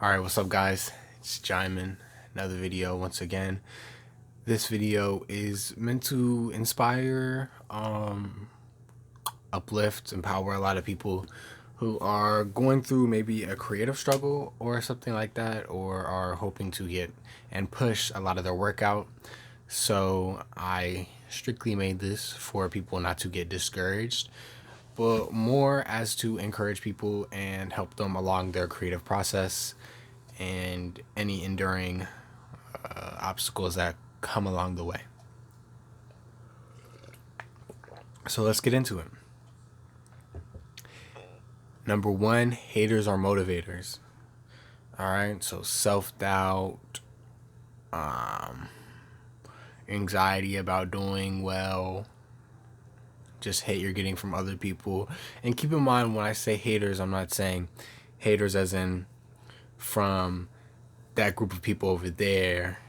Alright, what's up guys? It's Jaimin. Another video once again. This video is meant to inspire, uplift, empower a lot of people who are going through maybe a creative struggle or something like that, or are hoping to get and push a lot of their work out. So I strictly made this for people not to get discouraged, but more as to encourage people and help them along their creative process and any enduring obstacles that come along the way. So let's get into it. Number one, haters are motivators. All right, so self-doubt, anxiety about doing well, just hate you're getting from other people. And keep in mind, when I say haters, I'm not saying haters as in from that group of people over there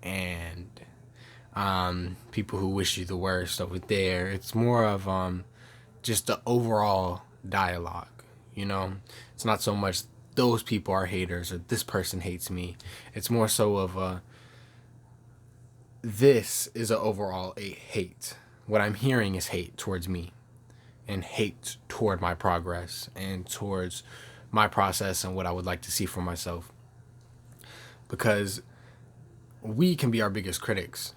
and people who wish you the worst over there. It's more of just the overall dialogue, you know? It's not so much those people are haters or this person hates me. It's more so of this is a overall a hate. What I'm hearing is hate towards me and hate toward my progress and towards my process and what I would like to see for myself. Because we can be our biggest critics.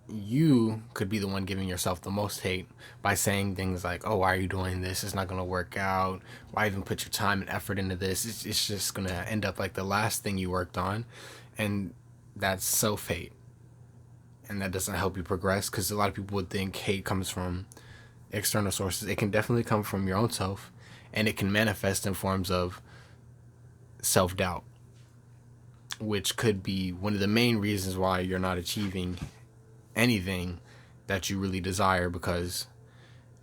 You could be the one giving yourself the most hate by saying things like, oh, why are you doing this? It's not going to work out. Why even put your time and effort into this? It's just going to end up like the last thing you worked on. And that's self-hate. And that doesn't help you progress, because a lot of people would think hate comes from external sources. It can definitely come from your own self, and it can manifest in forms of self-doubt, which could be one of the main reasons why you're not achieving anything that you really desire, because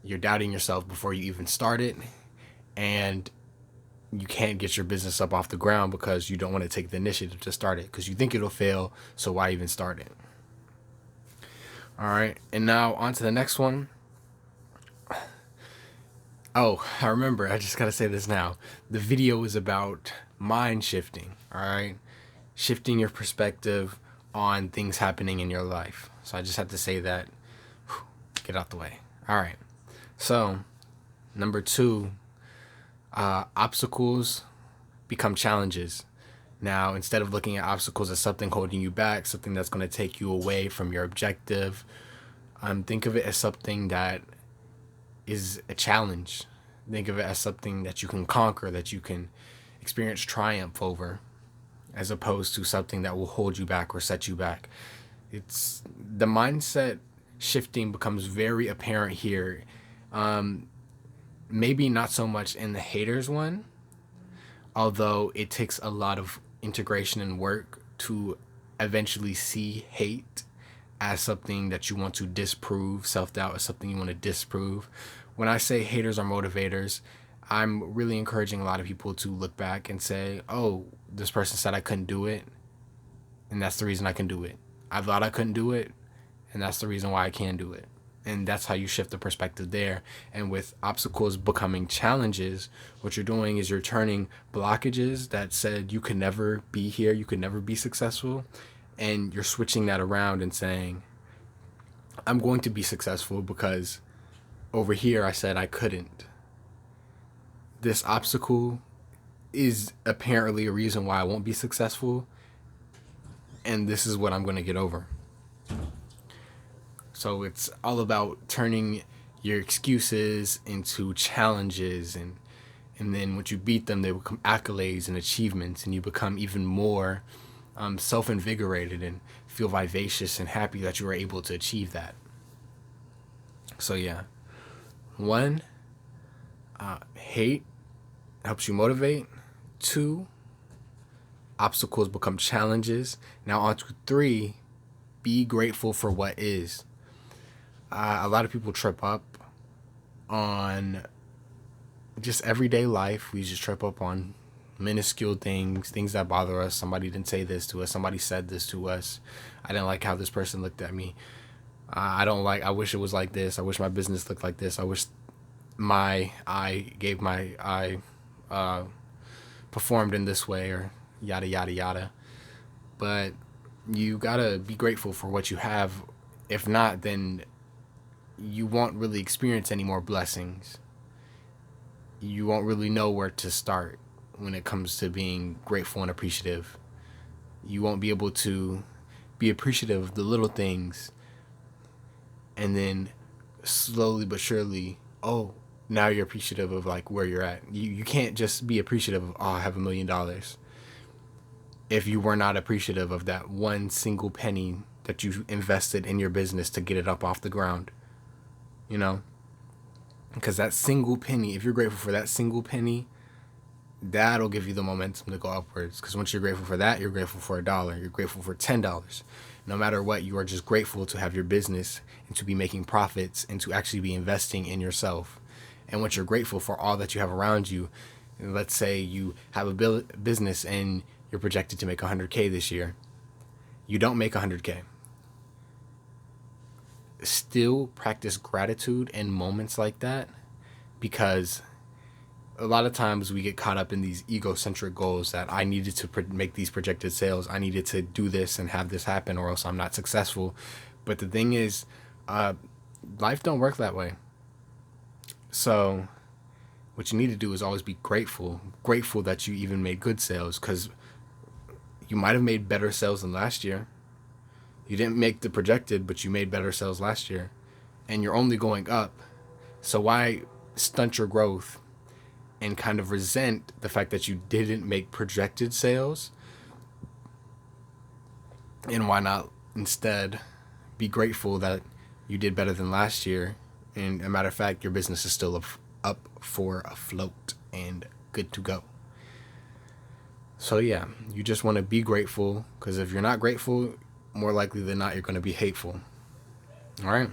you're doubting yourself before you even start it, and you can't get your business up off the ground because you don't want to take the initiative to start it because you think it'll fail, so why even start it? All right, and now on to the next one. Oh, I remember, I just gotta say this now. The video is about mind shifting, all right? Shifting your perspective on things happening in your life. So I just had to say that. Get out the way. All right. So, number two, obstacles become challenges. Now, instead of looking at obstacles as something holding you back, something that's going to take you away from your objective, think of it as something that is a challenge. Think of it as something that you can conquer, that you can experience triumph over, as opposed to something that will hold you back or set you back. It's the mindset shifting becomes very apparent here. Maybe not so much in the haters one, although it takes a lot of integration and work to eventually see hate as something that you want to disprove, self-doubt as something you want to disprove. When I say haters are motivators, I'm really encouraging a lot of people to look back and say, oh, this person said I couldn't do it, and that's the reason I can do it. I thought I couldn't do it, and that's the reason why I can do it. And that's how you shift the perspective there. And with obstacles becoming challenges, what you're doing is you're turning blockages that said you could never be here, you could never be successful, and you're switching that around and saying, I'm going to be successful because over here I said I couldn't. This obstacle is apparently a reason why I won't be successful, and this is what I'm going to get over. So it's all about turning your excuses into challenges, and then once you beat them, they become accolades and achievements, and you become even more self-invigorated and feel vivacious and happy that you were able to achieve that. So yeah, one, hate helps you motivate. Two, obstacles become challenges. Now on to three, be grateful for what is. A lot of people trip up on just everyday life. We just trip up on minuscule things, things that bother us. Somebody didn't say this to us. Somebody said this to us. I didn't like how this person looked at me. I wish it was like this. I wish my business looked like this. I wish I performed in this way, or yada, yada, yada. But you gotta be grateful for what you have. If not, then you won't really experience any more blessings. You won't really know where to start when it comes to being grateful and appreciative. You won't be able to be appreciative of the little things, and then slowly but surely, oh, now you're appreciative of like where you're at. You can't just be appreciative of, oh, I have $1 million, if you were not appreciative of that one single penny that you invested in your business to get it up off the ground. You know, because that single penny, if you're grateful for that single penny, that'll give you the momentum to go upwards. Because once you're grateful for that, you're grateful for $1, you're grateful for $10. No matter what, you are just grateful to have your business and to be making profits and to actually be investing in yourself. And once you're grateful for all that you have around you, let's say you have a business and you're projected to make 100K this year, you don't make 100K. Still practice gratitude in moments like that, because a lot of times we get caught up in these egocentric goals that I needed to make these projected sales, I needed to do this and have this happen, or else I'm not successful. But the thing is, life don't work that way. So what you need to do is always be grateful that you even made good sales, because you might have made better sales than last year. You didn't make the projected, but you made better sales last year, and you're only going up. So why stunt your growth and kind of resent the fact that you didn't make projected sales? And why not instead be grateful that you did better than last year? And a matter of fact, your business is still up for a float and good to go. So yeah, you just want to be grateful, because if you're not grateful, more likely than not, you're going to be hateful. All right.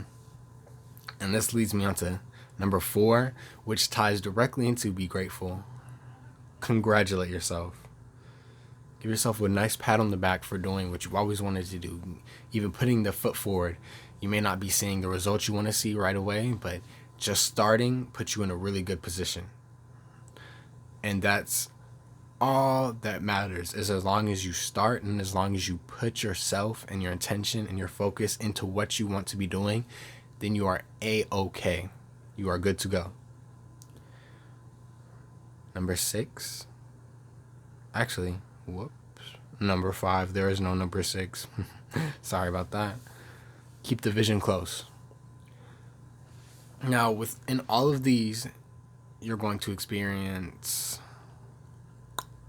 And this leads me on to number 4, which ties directly into be grateful. Congratulate yourself. Give yourself a nice pat on the back for doing what you've always wanted to do, even putting the foot forward. You may not be seeing the results you want to see right away, but just starting puts you in a really good position. And that's all that matters, is as long as you start and as long as you put yourself and your intention and your focus into what you want to be doing, then you are A-okay. You are good to go. Number 6. Actually, whoops. Number 5. There is no number 6. Sorry about that. Keep the vision close. Now, within all of these, you're going to experience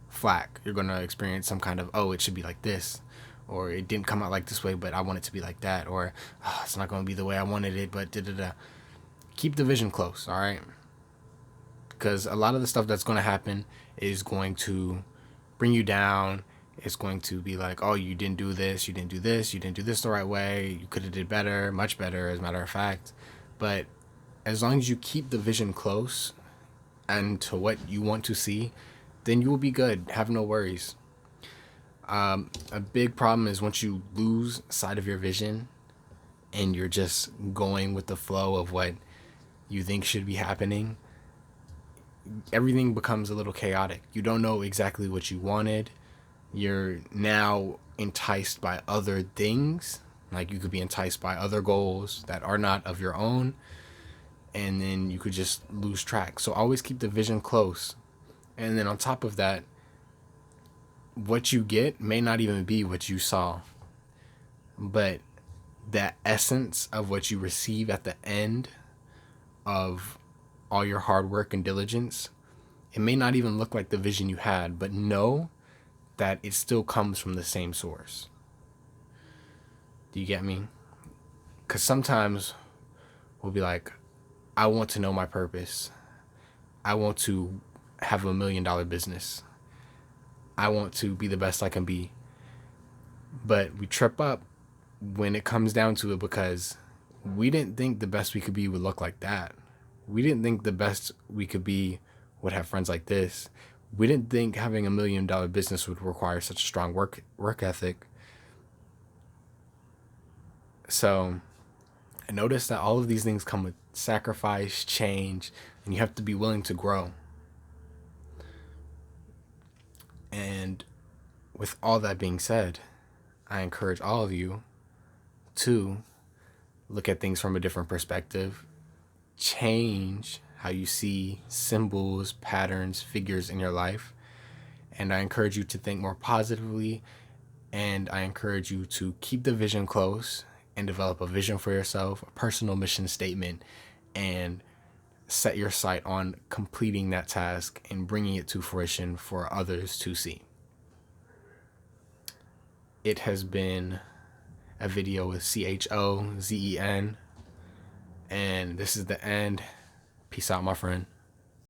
flack. You're going to experience some kind of, oh, it should be like this, or it didn't come out like this way, but I want it to be like that, or oh, it's not going to be the way I wanted it, but da-da-da. Keep the vision close, all right? Because a lot of the stuff that's going to happen is going to bring you down. It's going to be like, oh, you didn't do this, you didn't do this, you didn't do this the right way, you could have did better, much better, as a matter of fact. But as long as you keep the vision close and to what you want to see, then you will be good. Have no worries. A big problem is once you lose sight of your vision and you're just going with the flow of what you think should be happening, everything becomes a little chaotic. You don't know exactly what you wanted. You're now enticed by other things. Like you could be enticed by other goals that are not of your own, and then you could just lose track. So always keep the vision close. And then on top of that, what you get may not even be what you saw, but that essence of what you receive at the end of all your hard work and diligence, it may not even look like the vision you had, but know that it still comes from the same source. Do you get me? Because sometimes we'll be like, I want to know my purpose. I want to have $1 million business. I want to be the best I can be. But we trip up when it comes down to it, because we didn't think the best we could be would look like that. We didn't think the best we could be would have friends like this. We didn't think having $1 million business would require such a strong work ethic. So I noticed that all of these things come with sacrifice, change, and you have to be willing to grow. And with all that being said, I encourage all of you to look at things from a different perspective, change how you see symbols, patterns, figures in your life. And I encourage you to think more positively. And I encourage you to keep the vision close and develop a vision for yourself, a personal mission statement, and set your sight on completing that task and bringing it to fruition for others to see. It has been a video with CHOZEN, and this is the end. Peace out, my friend.